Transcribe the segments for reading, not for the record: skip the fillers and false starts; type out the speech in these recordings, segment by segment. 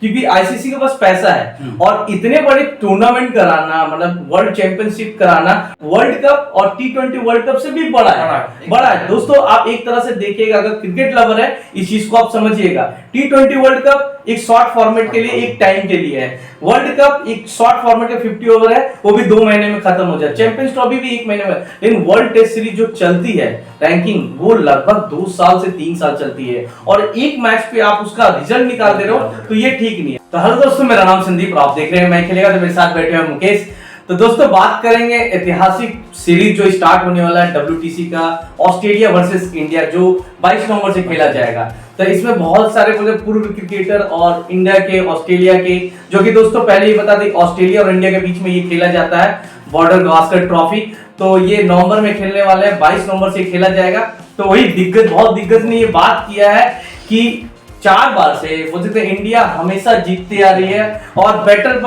क्योंकि आईसीसी के पास पैसा है और इतने बड़े टूर्नामेंट कराना, मतलब वर्ल्ड चैंपियनशिप कराना, वर्ल्ड कप और T20 वर्ल्ड कप से भी बड़ा है दोस्तों। आप एक तरह से देखिएगा, अगर क्रिकेट लवर है इस चीज को आप समझिएगा। T20 वर्ल्ड कप एक शॉर्ट फॉर्मेट के लिए, एक टाइम के लिए है। वर्ल्ड कप एक शॉर्ट फॉर्मेट का 50 ओवर है, वो भी 2 महीने में खत्म हो जाए। चैंपियंस ट्रॉफी भी 1 महीने में। लेकिन वर्ल्ड टेस्ट सीरीज जो चलती है रैंकिंग, वो लगभग 2 साल से 3 साल चलती है और एक मैच पे आप उसका रिजल्ट निकाल दे रहे हो, तो ये ठीक नहीं है। तो हेलो दोस्तों, मेरा नाम संदीप, आप देख रहे हैं मैं खेलेगा, तो मेरे साथ बैठे हैं मुकेश। तो दोस्तों बात करेंगे ऐतिहासिक सीरीज जो स्टार्ट होने वाला है WTC का, ऑस्ट्रेलिया वर्सेस इंडिया, जो 22 नवंबर से खेला जाएगा। तो इसमें बहुत सारे पूर्व क्रिकेटर और इंडिया के, ऑस्ट्रेलिया के, जो कि दोस्तों पहले ही बता दें ऑस्ट्रेलिया और इंडिया के बीच में ये खेला जाता है बॉर्डर गावस्कर ट्रॉफी। तो ये नवंबर में खेलने वाले हैं, 22 नवंबर से खेला जाएगा। तो वही दिग्गज, बहुत दिग्गज ने ये बात किया है कि 4 बार से बोल सकते हैं इंडिया हमेशा जीतती आ रही है और बेटर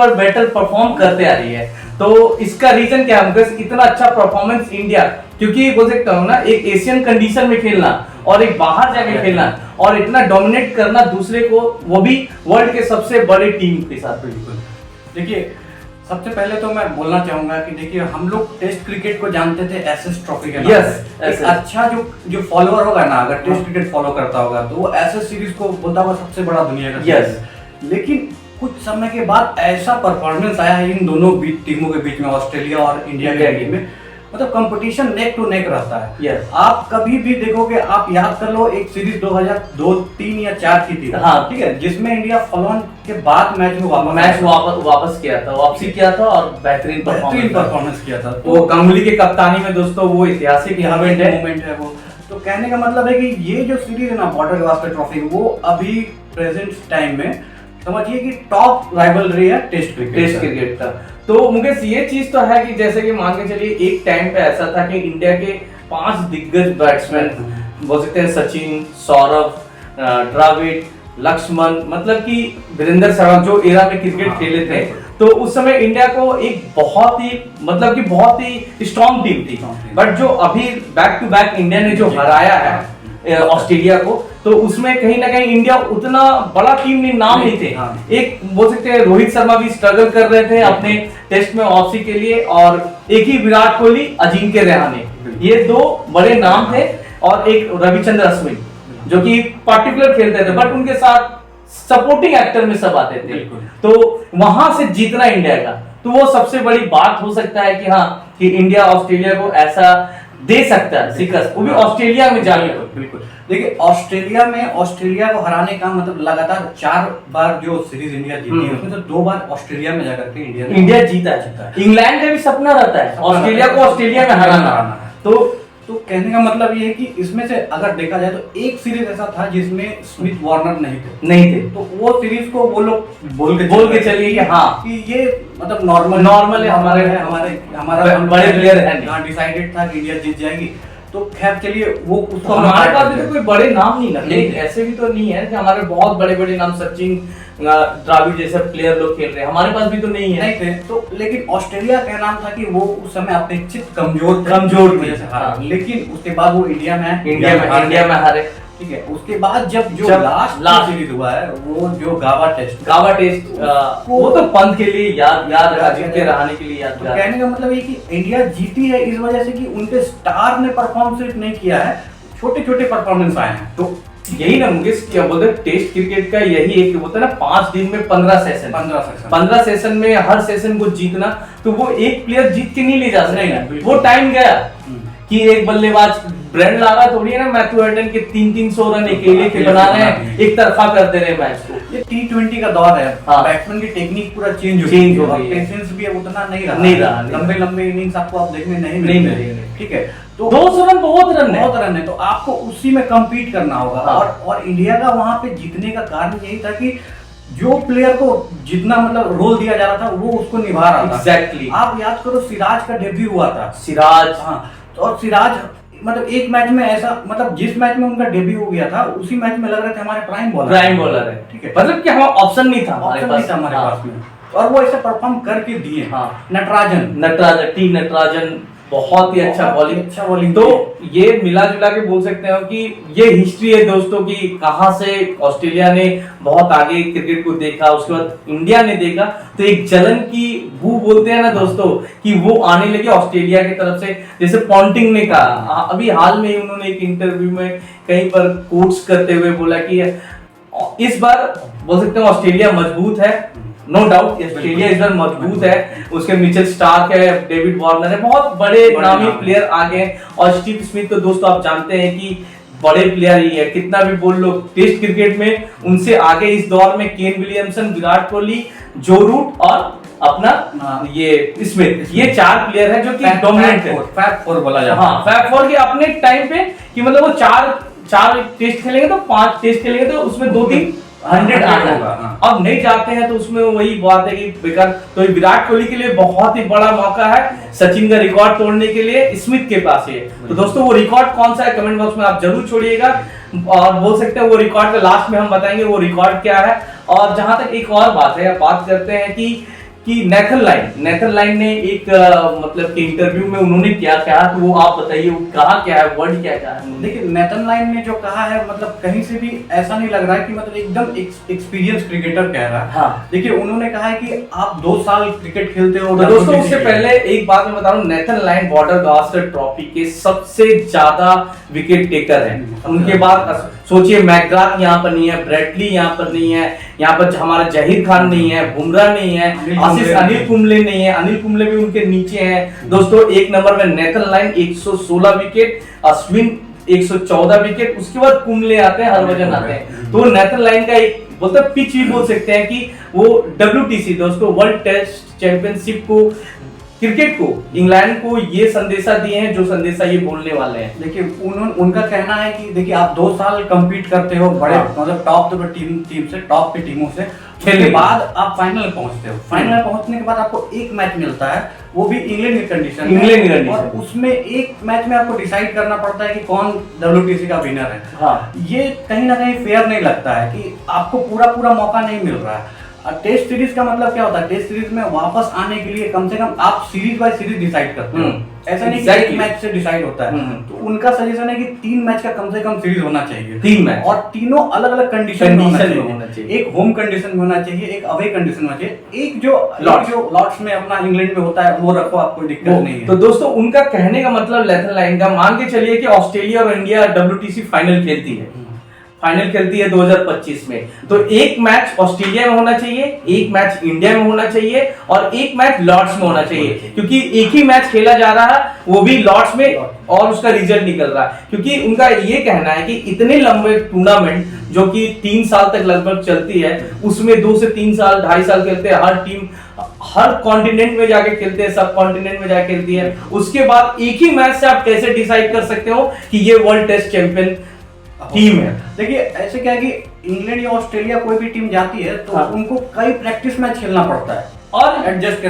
परफॉर्म करते आ रही है। तो इसका रीजन क्या है? इतना अच्छा परफॉर्मेंस इंडिया, क्योंकि बोल सकता हूँ ना, एक एशियन कंडीशन में खेलना और एक बाहर जाके खेलना और इतना डोमिनेट करना दूसरे को, वो भी वर्ल्ड के सबसे बड़े टीम के साथ। बिल्कुल। देखिए, सबसे पहले तो मैं बोलना चाहूंगा कि देखिए, हम लोग टेस्ट क्रिकेट को जानते थे एसएस ट्रॉफी के नाम से। एक अच्छा जो फॉलोअर होगा ना, अगर टेस्ट क्रिकेट फॉलो करता होगा, तो वो एसएस सीरीज को बोलता होगा सबसे बड़ा दुनिया का। लेकिन कुछ समय के बाद ऐसा परफॉर्मेंस आया है इन दोनों टीमों के बीच में, ऑस्ट्रेलिया और इंडिया के बीच में, मतलब कंपटीशन नेक टू नेक रहता है। आप कभी भी देखोगे, आप याद कर लो, एक सीरीज 2002, 3 या 4 की थी, ठीक है, जिसमें इंडिया फॉलोअन के बाद मैच में वापस किया था, वापसी किया था और बेहतरीन परफॉर्मेंस किया था। तो गांगुली के कप्तानी में दोस्तों वो ऐतिहासिक मोमेंट है वो। तो कहने का मतलब है कि ये जो सीरीज है ना, बॉर्डर गावस्कर ट्रॉफी, वो अभी प्रेजेंट टाइम में समझिए कि टॉप राइवलरी है टेस्ट क्रिकेट का। तो मुकेश, ये चीज तो है कि जैसे कि मान के चलिए एक टाइम पे ऐसा था कि इंडिया के 5 दिग्गज बैट्समैन बोल सकते हैं, सचिन, सौरभ, द्रविड़, लक्ष्मण, मतलब कि वीरेंद्र सहवाग, जो एरा में क्रिकेट खेले थे, तो उस समय इंडिया को एक बहुत ही स्ट्रॉन्ग टीम थी। बट जो अभी बैक टू बैक इंडिया ने जो हराया है ऑस्ट्रेलिया को, तो उसमें कहीं ना कहीं इंडिया उतना बड़ा टीम में नाम नहीं थे। एक बोल सकते हैं रोहित शर्मा भी स्ट्रगल कर रहे थे अपने टेस्ट में वापसी के लिए, और एक ही विराट कोहली, अजिंक्य रहाणे, ये 2 बड़े नाम थे, और एक रविचंद्र अश्विन जो कि पार्टिकुलर खेलते थे, बट उनके साथ सपोर्टिंग एक्टर में सब आते थे। तो वहां से जीतना इंडिया का, तो वो सबसे बड़ी बात हो सकता है कि हाँ, कि इंडिया ऑस्ट्रेलिया को ऐसा दे सकता है शिकस्त, वो भी ऑस्ट्रेलिया में जाने को। बिल्कुल। देखिए, ऑस्ट्रेलिया को हराने का मतलब लगातार 4 बार जो सीरीज इंडिया जीती है, उसमें से 2 बार ऑस्ट्रेलिया में जाकर के इंडिया जीता है। इंग्लैंड का भी सपना रहता है ऑस्ट्रेलिया को ऑस्ट्रेलिया में हराना। तो कहने का मतलब ये है कि इसमें से अगर देखा जाए तो एक सीरीज ऐसा था जिसमें स्मिथ वार्नर नहीं थे, तो वो सीरीज को वो लोग बोल के चलिए कि हाँ, कि ये मतलब नॉर्मल है, हमारा बड़े प्लेयर है, डिसाइडेड था कि इंडिया जीत जाएगी। तो खैर चलिए, वो उसको हमारे पास भी तो कोई बड़े नाम नहीं ना, ऐसे भी तो नहीं है कि हमारे बहुत बड़े नाम, सचिन, द्रविड़ जैसे प्लेयर लोग खेल रहे हैं, हमारे पास भी तो नहीं थे। तो लेकिन ऑस्ट्रेलिया का नाम था कि वो उस समय अपेक्षित कमजोर वजह से हारा, लेकिन उसके बाद वो इंडिया में हारे, ठीक है। उसके बाद जब लास्ट सीरीज हुआ है, वो जो गावा टेस्ट वो तो पंत के लिए याद अजिंक्य रहाणे के लिए याद। तो कहने का मतलब ये कि इंडिया जीती है इस वजह से कि उनके स्टार ने परफॉर्म सिर्फ नहीं किया है, छोटे परफॉर्मेंस आए हैं। तो यही ना मुकेश, क्या बोलते हैं, टेस्ट क्रिकेट का यही एक होता है ना, 5 दिन में 15 सेशन में हर सेशन को जीतना, तो वो एक प्लेयर जीत के नहीं ले जा सकते। वो टाइम गया कि एक बल्लेबाज ब्रेंड लारा थोड़ी है ना, मैथ्यू हेडन के 300 रन अकेले के बना रहे हैं, एक तरफा करते रहे मैच को। ये T20 का दौर है, बैट्समैन की टेक्निक पूरा चेंज हो गई है, पेशेंस भी उतना नहीं रहा, लंबे इनिंग्स आपको आप देखने नहीं मिलेंगे, ठीक है। तो 200 रन बहुत रन है, तो आपको उसी में कम्पीट करना होगा। और इंडिया का वहां पे जीतने का कारण यही था कि जो प्लेयर को जितना मतलब रोल दिया जा रहा था, वो उसको निभा रहा था। एग्जैक्टली। आप याद करो, सिराज का डेब्यू हुआ था, और सिराज मतलब एक मैच में ऐसा, मतलब जिस मैच में उनका डेब्यू हो गया था, उसी मैच में लग रहे थे हमारे प्राइम बॉलर है, ठीक है, मतलब कि हमारा ऑप्शन नहीं था हमारे पास में, और वो ऐसे परफॉर्म करके दिए। नटराजन, बहुत ही अच्छा बॉलिंग। तो ये मिला जुला के बोल सकते हो कि ये हिस्ट्री है दोस्तों की कहां से ऑस्ट्रेलिया ने बहुत आगे क्रिकेट को देखा, उसके बाद इंडिया ने देखा, तो एक जलन की बू बोलते हैं ना दोस्तों कि वो आने लगे ऑस्ट्रेलिया की तरफ से। जैसे पॉन्टिंग ने कहा अभी हाल में ही, उन्होंने एक इंटरव्यू में कहीं पर कोट्स करते हुए बोला कि इस बार बोल सकते हैं ऑस्ट्रेलिया मजबूत है, नो डाउट ऑस्ट्रेलिया इस बार मजबूत है। उसके मिचेल स्टार्क है, डेविड वार्नर है, बहुत बड़े नामी प्लेयर आ गए। और स्टीव स्मिथ तो दोस्तों आप जानते हैं कि बड़े प्लेयर ही है, कितना भी बोल लो टेस्ट क्रिकेट में उनसे आगे इस दौर में केन विलियमसन, विराट कोहली, जो रूट और अपना ये स्मिथ, ये 4 प्लेयर है जो कि डोमिनेंट है। फैब फोर बोला जाता है। हाँ, फैब फोर के अपने टाइम पे कि मतलब वो चार टेस्ट खेलेंगे तो 5 टेस्ट खेलेंगे तो उसमें 2-3 100 आना होगा। अब नहीं जाते हैं तो उसमें वही बात है कि बेकार। तो विराट कोहली के लिए बहुत ही बड़ा मौका है सचिन का रिकॉर्ड तोड़ने के लिए, स्मिथ के पास है। तो दोस्तों वो रिकॉर्ड कौन सा है कमेंट बॉक्स में आप जरूर छोड़िएगा और बोल सकते हैं वो रिकॉर्ड का लास्ट में हम बताएंगे वो रिकॉर्ड क्या है। और जहां तक एक और बात है, बात करते हैं कि नेथन लाइन ने एक मतलब कि इंटरव्यू में उन्होंने क्या कहा, तो वो आप बताइए वो कहा क्या है, वर्ड क्या है। देखिए नेथन लाइन ने जो कहा है मतलब कहीं से भी ऐसा नहीं लग रहा है कि मतलब एकदम एक्सपीरियंस क्रिकेटर कह रहा है। हाँ। देखिए उन्होंने कहा है कि आप 2 साल क्रिकेट खेलते हो। तो दोस्तों उससे पहले एक बात मैं बता रहा हूँ, Nathan line border Gavaskar trophy के सबसे ज्यादा विकेट टेकर है। उनके बाद सोचिए मैकग्राथ यहाँ पर नहीं है, ब्रेटली यहाँ पर नहीं है, यहाँ पर हमारा जहीर खान नहीं है, बुमराह नहीं है, अनिल कुंबले नहीं है, अनिल कुंबले भी उनके नीचे हैं। दोस्तों एक नंबर में Nathan line 116 wicket, Ashwin 114 wicket, उसके बाद कुंबले आते हैं, हरभजन आते हैं। तो नेथन लाइन का एक बोलते पिच भी बोल सकते हैं कि वो WTC दोस्तों वर्ल्ड टेस्ट चैंपियनशिप को, क्रिकेट को, इंग्लैंड को ये संदेशा दिए हैं जो संदेशा ये बोलने वाले हैं। देखिए उनका कहना है कि देखिए आप 2 साल कंपीट करते हो बड़े मतलब टॉप टीम से, टॉप की टीमों से, उसके बाद आप फाइनल पहुंचते हो। फाइनल पहुंचने के बाद आपको एक मैच मिलता है, वो भी इंग्लैंड की कंडीशन में, और उसमें एक मैच में आपको डिसाइड करना पड़ता है कि कौन WTC का विनर है। हाँ। ये कहीं ना कहीं फेयर नहीं लगता है कि आपको पूरा मौका नहीं मिल रहा है। टेस्ट सीरीज का मतलब क्या होता है, टेस्ट सीरीज में वापस आने के लिए कम से कम आप सीरीज बाय सीरीज डिसाइड करते हो, ऐसा नहीं कि एक मैच से डिसाइड होता है। तो उनका सजेशन है कि 3 मैच का कम से कम सीरीज होना चाहिए, 3 मैच, और तीनों अलग अलग कंडीशन में होना चाहिए। एक होम कंडीशन में होना चाहिए, एक अवे कंडीशन में होना चाहिए, एक जो लॉर्ड्स में अपना इंग्लैंड में होता है वो रखो, आपको दिक्कत नहीं है। तो दोस्तों उनका कहने का मतलब नेथन लाइन का, मान के चलिए कि ऑस्ट्रेलिया और इंडिया WTC फाइनल खेलती है, 2025 में, तो एक मैच ऑस्ट्रेलिया में होना चाहिए, एक मैच इंडिया में होना चाहिए और एक मैच लॉर्ड्स में होना चाहिए, क्योंकि एक ही मैच खेला जा रहा है वो भी लॉर्ड्स में और उसका रिजल्ट निकल रहा है। क्योंकि उनका ये कहना है कि इतने लंबे टूर्नामेंट जो कि 3 साल तक लगभग चलती है, उसमें 2 से 3 साल 2.5 साल खेलते हैं, हर टीम हर कॉन्टिनेंट में जाके खेलते हैं, सब कॉन्टिनेंट में जाके खेलती है, उसके बाद एक ही मैच से आप कैसे डिसाइड कर सकते हो कि ये वर्ल्ड टेस्ट चैंपियन टीम है। देखिए ऐसे क्या है कि इंग्लैंड या ऑस्ट्रेलिया कोई भी टीम जाती है तो उनको कई प्रैक्टिस मैच खेलना पड़ता है और एडजस्ट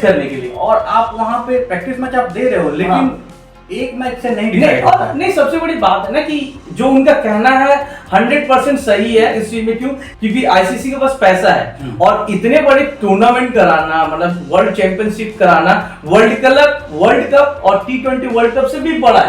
करने के लिए, और आप वहां पे प्रैक्टिस मैच आप दे रहे हो, लेकिन एक मैच से नहीं डिसाइड होता है। नहीं, सबसे बड़ी बात है ना कि जो उनका कहना है 100% सही है इस चीज में। क्यों? क्योंकि ICC के पास पैसा है और इतने बड़े टूर्नामेंट कराना, मतलब वर्ल्ड चैंपियनशिप कराना, वर्ल्ड कप और T20 वर्ल्ड कप से भी बड़ा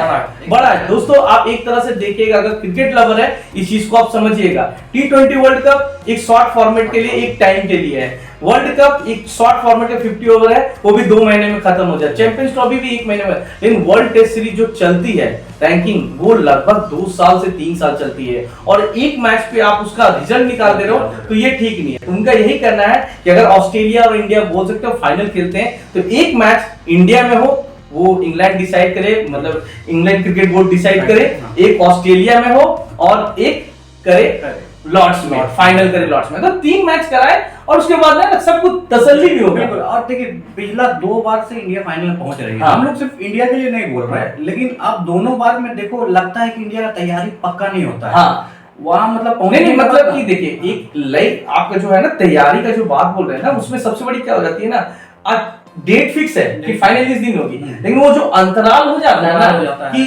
है दोस्तों। आप एक तरह से देखिएगा, अगर क्रिकेट लवर है इस चीज को आप समझिएगा, T20 वर्ल्ड कप एक शॉर्ट फॉर्मेट के लिए, एक टाइम के लिए है, वर्ल्ड कप एक शॉर्ट फॉर्मेट का 50 ओवर है, वो भी 2 महीने में खत्म हो जाए, चैंपियंस ट्रॉफी भी 1 महीने में, लेकिन वर्ल्ड टेस्ट सीरीज जो चलती है रैंकिंग, वो लगभग 2 साल से 3 साल चलती है, और एक मैच पे आप उसका रिजल्ट निकाल दे रहे हो, तो ये ठीक नहीं है। उनका यही कहना है कि अगर ऑस्ट्रेलिया और इंडिया बोल सकते हो फाइनल खेलते हैं, तो एक मैच इंडिया में हो, वो इंग्लैंड डिसाइड करे, मतलब इंग्लैंड क्रिकेट बोर्ड डिसाइड करे, एक ऑस्ट्रेलिया में हो और एक करे लॉर्ड्स में, फाइनल करे लॉर्ड्स में, तो 3 मैच कराए और उसके बाद ना सबको तसल्ली भी होगी। और देखिए पिछला 2 बार से इंडिया फाइनल में पहुंच रही है। हम लोग सिर्फ इंडिया के लिए नहीं बोल रहे हैं, लेकिन अब दोनों बार में देखो लगता है कि इंडिया का तैयारी पक्का नहीं होता है। वहां मतलब नहीं, मतलब कि देखिए एक लाइक आपका जो है ना तैयारी का जो बात बोल रहे हैं ना, उसमें सबसे बड़ी क्या हो जाती है ना, आज डेट फिक्स है कि फाइनल इस दिन होगी, लेकिन वो जो अंतराल हो जाता है ना कि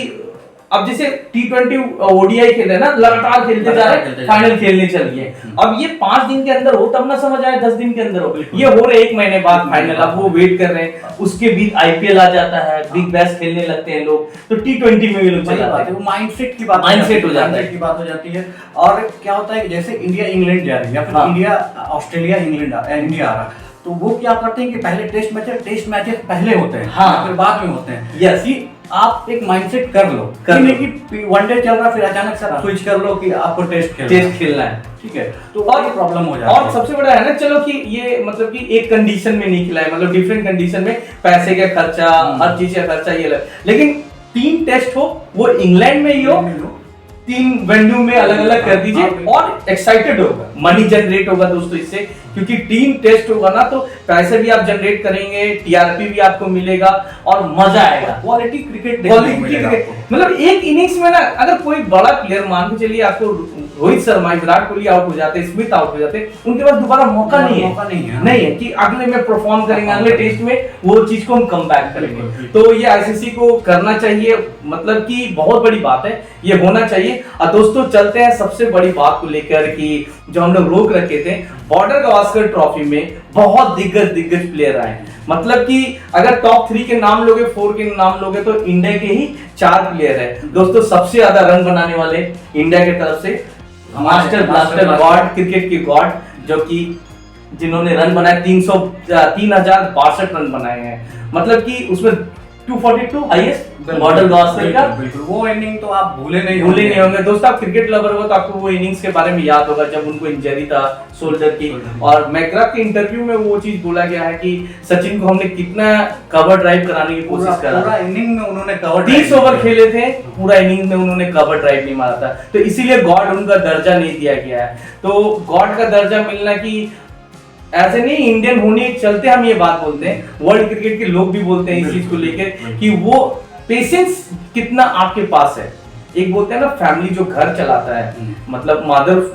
अब जैसे T20 ODI खेल रहे हैं ना, लगातार खेलते जा रहे हैं, फाइनल खेलने चल गए। अब ये 5 दिन के अंदर हो तब ना समझ आए, 10 दिन के अंदर हो, ये हो रहे 1 महीने बाद फाइनल, अब वो वेट कर रहे हैं, उसके बीच IPL आ जाता है, बिग बैश खेलने लगते हैं लोग, तो T20 में भी लोग चले जाते हैं। वो माइंडसेट की बात हो जाती है। और क्या होता है जैसे इंडिया इंग्लैंड जा रही है या फिर इंडिया ऑस्ट्रेलिया इंडिया आ रहा, तो वो क्या करते हैं कि पहले टेस्ट मैचेस पहले होते हैं, फिर बाद में होते हैं। यस, आप एक माइंडसेट कर लो कि वनडे चल रहा फिर अचानक से आप स्विच कर लो कि आपको टेस्ट खेलना है, ठीक है, तो और प्रॉब्लम हो जाती है। और सबसे बड़ा है ना, चलो कि ये मतलब कि एक कंडीशन में नहीं खिलाए, मतलब डिफरेंट कंडीशन में, पैसे का खर्चा, हर चीज का खर्चा ये अलग, लेकिन 3 टेस्ट हो, वो इंग्लैंड में ही हो, 3 वेन्यू में अलग अलग कर दीजिए, और एक्साइटेड होगा, मनी जनरेट होगा दोस्तों इससे, क्योंकि 3 टेस्ट होगा ना तो पैसे भी आप जनरेट करेंगे, TRP भी आपको मिलेगा और मजा आएगा। क्वालिटी क्रिकेट मतलब एक इनिंग्स में ना, अगर कोई बड़ा प्लेयर मान के चलिए, आपको रोहित शर्मा, विराट कोहली आउट हो जाते, स्मिथ आउट हो जाते, उनके पास दोबारा मौका नहीं है कि अगले में परफॉर्म करेंगे, अगले टेस्ट में वो चीज को हम कम बैक करेंगे। तो ये ICC को करना चाहिए, मतलब कि बहुत बड़ी बात है, ये होना चाहिए। और दोस्तों चलते हैं सबसे बड़ी बात को लेकर कि जो हम लोग रोक रखे थे, बॉर्डर गावस्कर ट्रॉफी में बहुत दिग्गज प्लेयर आए, मतलब कि अगर टॉप 3 के नाम लोगे, 4 के नाम लोगे, तो इंडिया के ही 4 प्लेयर है दोस्तों। सबसे ज्यादा रन बनाने वाले इंडिया की तरफ से मास्टर ब्लास्टर गॉड, क्रिकेट के गॉड, जो कि जिन्होंने रन बनाए 3062 रन बनाए हैं, मतलब कि उसमें 242 हाईएस्ट बॉर्डर गावस्कर का। बिल्कुल, वो इनिंग तो आप भूले नहीं होंगे दोस्तों। आप क्रिकेट लवर हो तो आपको वो इनिंग्स के बारे में याद होगा, जब उनको इंजरी था शोल्डर की, और मैकग्राथ के इंटरव्यू में वो चीज बोला गया है कि सचिन को हमने कितना कवर ड्राइव कराने की कोशिश करा, पूरा इनिंग में उन्होंने कवर 30 ओवर खेले थे, पूरा इनिंग में उन्होंने कवर ड्राइव नहीं मारा था, तो इसीलिए गॉड उनका दर्जा नहीं दिया गया है। तो गॉड का दर्जा मिलना की ऐसे नहीं, इंडियन होने के चलते हम ये बात बोलते हैं, वर्ल्ड क्रिकेट के लोग भी बोलते हैं इस चीज को लेकर कि वो पेशेंस कितना आपके पास है। एक बोलते हैं ना, फैमिली जो घर चलाता है, मतलब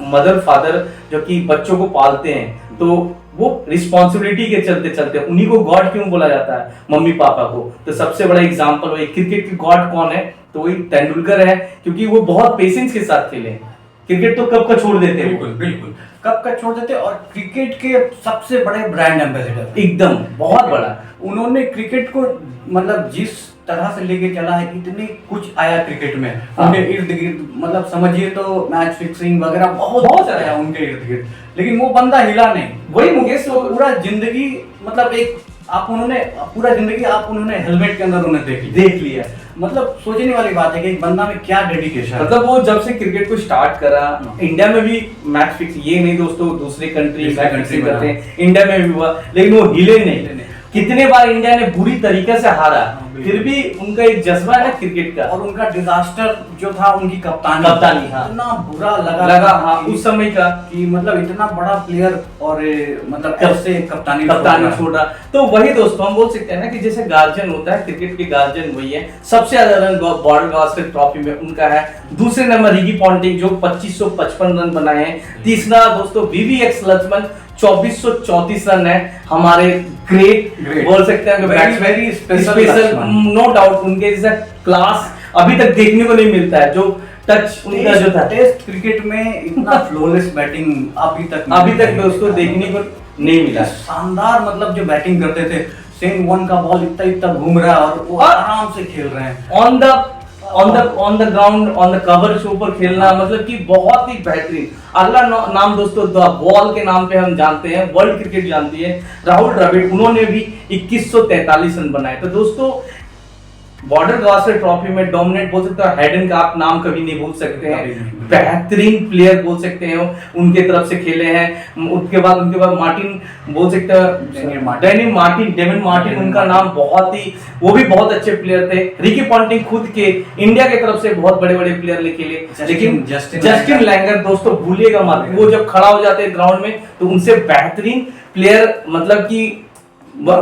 मदर फादर जो कि बच्चों को पालते हैं, तो वो रिस्पॉन्सिबिलिटी के चलते चलते उन्हीं को गॉड क्यों बोला जाता है, मम्मी पापा को। तो सबसे बड़ा एग्जांपल वही क्रिकेट के गॉड कौन है, तो वही तेंदुलकर है, क्योंकि वो बहुत पेशेंस के साथ खेले। क्रिकेट तो कब का छोड़ देते हैं, बिल्कुल कब का छोड़ देते, और क्रिकेट के सबसे बड़े ब्रांड एम्बेसडर, एकदम बहुत बड़ा। उन्होंने क्रिकेट को मतलब जिस तरह से लेके चला है, इतनी कुछ आया क्रिकेट में, उनके इर्द गिर्द, मतलब समझिए तो मैच फिक्सिंग वगैरह बहुत आया उनके इर्द गिर्द, लेकिन वो बंदा हिला नहीं। वही मुकेश, तो पूरा जिंदगी मतलब एक आप उन्होंने हेलमेट के अंदर उन्हें देख लिया, मतलब सोचने वाली बात है कि एक बंदा में क्या डेडिकेशन, मतलब वो जब से क्रिकेट को स्टार्ट करा, इंडिया में भी मैच फिक्स, ये नहीं दोस्तों दूसरे कंट्री मैच फिक्सिंग करते हैं, इंडिया में भी हुआ, लेकिन वो हिले नहीं। कितने बार इंडिया ने बुरी तरीके से हारा, फिर भी उनका एक जज्बा है ना क्रिकेट का। और उनका डिजास्टर जो था उनकी कप्तानी हाँ। इतना बुरा लगा हाँ, उस समय का कि मतलब इतना बड़ा प्लेयर और मतलब कैसे कप्तानी छोड़ रहा। तो वही दोस्तों हम बोल सकते हैं ना कि जैसे गार्जियन होता है, क्रिकेट के गार्जियन वही है। सबसे ज्यादा रन बॉर्डर गावस्कर ट्रॉफी में उनका है। दूसरे नंबर रिकी पॉन्टिंग जो 2555 रन बनाए हैं। तीसरा दोस्तों VVX लक्ष्मण 2434 रन है, हमारे ग्रेट बोल सकते हैं, वेरी स्पेशल, नो डाउट। उनके जैसा क्लास अभी तक देखने को नहीं मिलता है, जो टच उनका जो था टेस्ट क्रिकेट में इतना फ्लोलेस बैटिंग अभी तक दोस्तों देखने को नहीं मिला। शानदार, मतलब जो बैटिंग करते थे, सेम वन का बॉल इतना घूम रहा है और वो आराम से खेल रहे हैं on the ground, on the cover के ऊपर खेलना, मतलब कि बहुत ही बेहतरीन। अगला नाम दोस्तों द बॉल के नाम पे हम जानते हैं, वर्ल्ड क्रिकेट जानती है, राहुल द्रविड़। उन्होंने भी 2143 रन बनाए। तो दोस्तों बॉर्डर गावस्कर ट्रॉफी में डोमिनेट बोल सकते हैं, हेडन का आप नाम कभी नहीं भूल सकते हैं, बेहतरीन प्लेयर बोल सकते हैं, उनके तरफ से खेले हैं। उनके बाद मार्टिन बोल सकते हैं, डेविन मार्टिन उनका नाम बहुत ही, वो भी बहुत अच्छे प्लेयर थे। रिकी पॉन्टिंग खुद के इंडिया की तरफ से बहुत बड़े बड़े प्लेयर खेले, लेकिन जस्टिन लैंगर दोस्तों भूलिएगा मत, वो जब खड़ा हो जाते हैं ग्राउंड में तो उनसे बेहतरीन प्लेयर, मतलब कि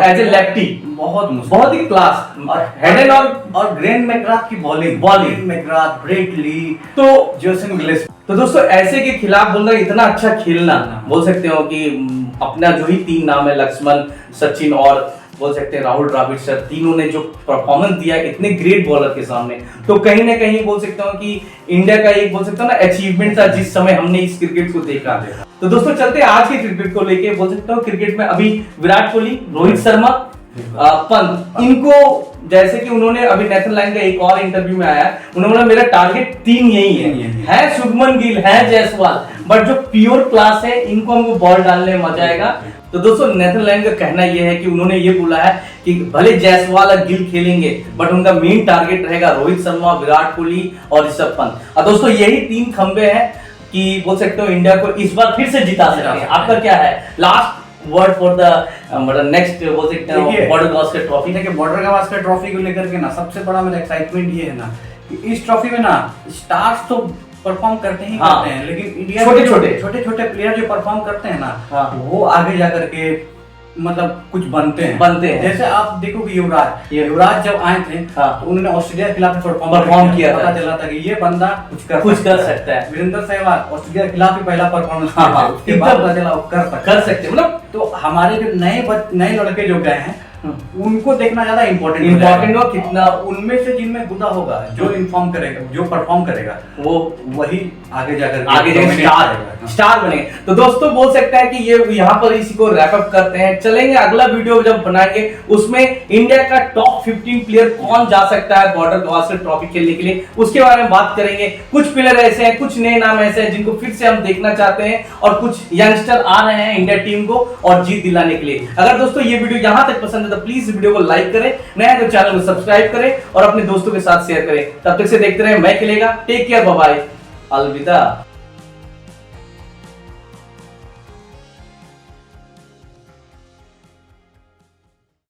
एज ए लेफ्टी बहुत ही क्लास। और हेडन और ग्रेन मैकग्राथ की बॉलिंग, मैकग्राथ, ब्रेट ली, तो जोसन गिलेस्पी। तो दोस्तों ऐसे के खिलाफ बोल रहा है, इतना अच्छा खेलना बोल सकते हो कि अपना जो ही 3 नाम है, लक्ष्मण, सचिन और बोल सकते हैं राहुल द्रविड़ सर, तीनों ने जो परफॉर्मेंस दिया इतने ग्रेट बॉलर के सामने, तो कहीं ना कहीं बोल सकता हूँ कि इंडिया का एक बोल सकता हूँ ना अचीवमेंट था जिस समय हमने इस क्रिकेट को देखा। तो दोस्तों चलते हैं आज के क्रिकेट को लेके। बोल सकता हूँ क्रिकेट में अभी विराट कोहली, रोहित शर्मा, पंत, इनको जैसे कि उन्होंने अभी नेथन लाइन का एक और इंटरव्यू में आया, उन्होंने बोला मेरा टारगेट 3 यही है शुभमन गिल, है जायसवाल, बट जो प्योर क्लास है इनको हमको बॉल डालने में मजा आएगा। तो दोस्तों नेथन लाइन का कहना यह है कि उन्होंने ये बोला है कि भले जायसवाल और गिल खेलेंगे बट उनका मेन टारगेट रहेगा रोहित शर्मा, विराट कोहली और ऋषभ पंत। और दोस्तों यही 3 खंबे हैं कि बोल सकते हो इंडिया को इस बार फिर से जिता सकते हैं। आपका क्या है लास्ट वर्ड फॉर द मतलब नेक्स्ट बोल सकते हैं बॉर्डर गावस्कर ट्रॉफी? देखिए बॉर्डर गावस्कर ट्रॉफी को लेकर के ना सबसे बड़ा मेरा एक्साइटमेंट ये है ना कि इस ट्रॉफी में ना स्टार्स तो परफॉर्म करते ही करते हैं, लेकिन इंडिया छोटे छोटे प्लेयर जो परफॉर्म करते हैं ना वो आगे जाकर के मतलब कुछ बनते हैं। जैसे आप देखो कि युवराज जब आए थे तो उन्होंने ऑस्ट्रेलिया के खिलाफ परफॉर्म किया, पता चला था कि ये बंदा कुछ कर सकता है। वीरेंद्र सहवाग ऑस्ट्रेलिया के खिलाफ ही पहला परफॉर्मेंस किया, उसके बाद पता चला कर सकते मतलब। तो हमारे जो नए लड़के जो गए हैं उनको देखना ज्यादा इम्पोर्टेंट हो, कितना उनमें से जिनमें गुदा होगा, जो इन्फॉर्म करेगा, जो परफॉर्म करेगा, वो वही आगे जाकर स्टार बनेंगे। तो दोस्तों बोल सकते हैं कि ये यहाँ पर इसी को रैप अप करते हैं। चलेंगे अगला वीडियो जब बनाएंगे उसमें इंडिया का टॉप 15 प्लेयर कौन जा सकता है बॉर्डर गावस्कर ट्रॉफी खेलने के लिए, उसके बारे में बात करेंगे। कुछ प्लेयर ऐसे हैं, कुछ नए नाम ऐसे हैं जिनको फिर से हम देखना चाहते हैं और कुछ यंगस्टर आ रहे हैं इंडिया टीम को और जीत दिलाने के लिए। अगर दोस्तों ये वीडियो यहाँ तक पसंद है तो प्लीज वीडियो को लाइक करें, नया तो चैनल को सब्सक्राइब करें और अपने दोस्तों के साथ शेयर करें। तब तक से देखते रहे मैं खेलेगा। टेक केयर, बाय बाय, अलविदा।